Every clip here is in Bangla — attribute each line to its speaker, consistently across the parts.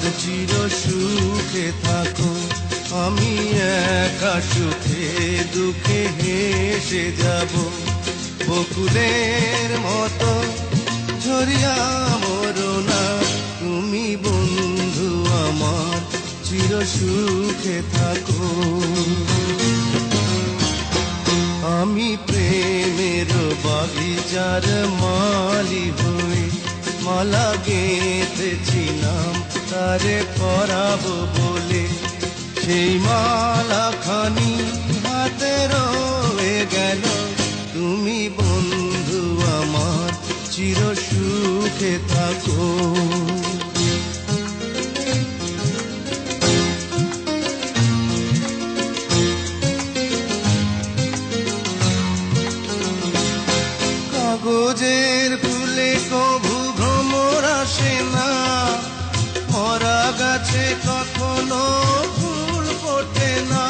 Speaker 1: আমার চির সুখে থাকো। আমি একা সুখে দুঃখে হেসে যাব, বকুলের মতো ঝরিয়া মরো না তুমি বন্ধু আমার চির সুখে থাকো। আমি প্রেমের বাগিচার মালি হয়ে মালা গেঁথেছিলাম তারে পরাবো বলে, সেই মালা খানি হাতে রয়ে গেল তুমি বন্ধু আমার চির সুখে থাকো। কাগজের ফুলে কভু ভ্রমর আসে না, মরা গাছে কখনো ফুল ফোটে না।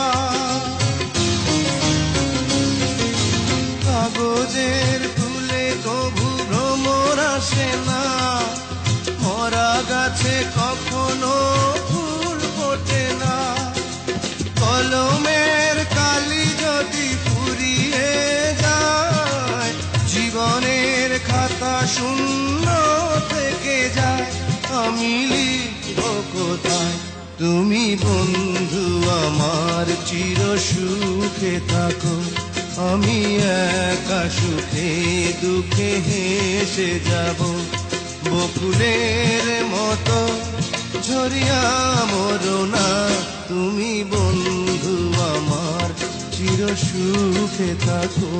Speaker 1: কাগজের ফুলে কভু ভ্রমর আসে না, মরা গাছে কখনো ফুল ফোটে না। কলমের কালি যদি ফুরিয়ে যায়, জীবনের খাতা শূন্য থেকে যায়, আমি লিখব কোথায় তুমি বন্ধু আমার চির সুখে থাকো। আমি একা সুখে দুঃখে হেসে যাব, বকুলের মতো ঝরিয়া মরো না তুমি বন্ধু আমার চির সুখে থাকো।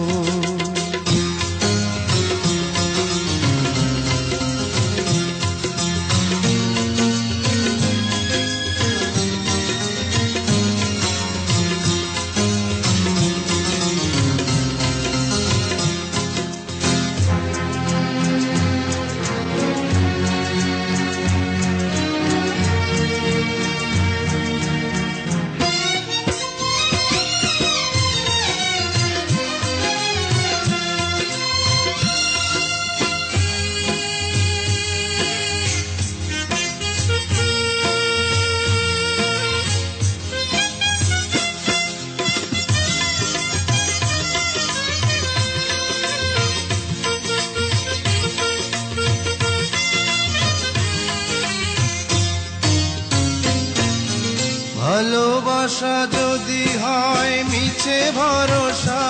Speaker 1: ভালোবাসা যদি হয় মিছে ভরসা,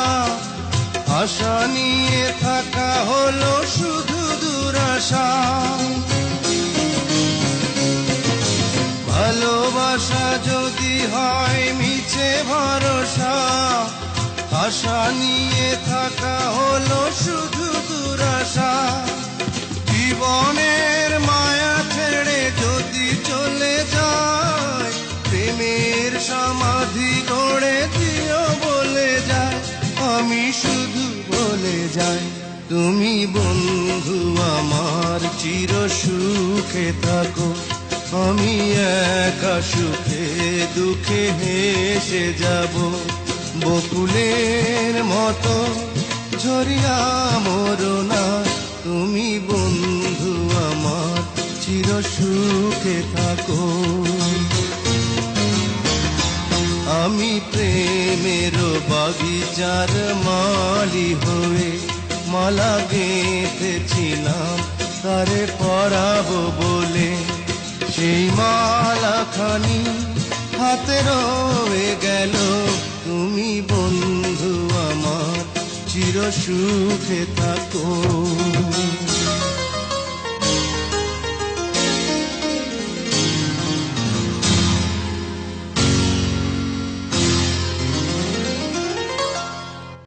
Speaker 1: আশা নিয়ে থাকা হলো শুধু দুরাশা। ভালোবাসা যদি হয় মিছে ভরসা, আশা নিয়ে থাকা হলো শুধু দুরাশা। জীবনের মায়া ছেড়ে যদি চলে যায়, প্রেমের সমাধি গড়ে দিও বলে যায়, আমি শুধু বলে যাই তুমি বন্ধু আমার চির সুখে থাকো। আমি একা সুখে দুঃখে হেসে যাব, বকুলের মতো ঝরিয়া মরো না তুমি বন্ধু আমার চির সুখে থাকো। আমি প্রেমের বাগিচার মালি হয়ে মালা গেঁথেছিলাম তারে পরাবো বলে, সেই মালা খানি হাতে রয়ে গেল তুমি বন্ধু আমার চির সুখে থাকো।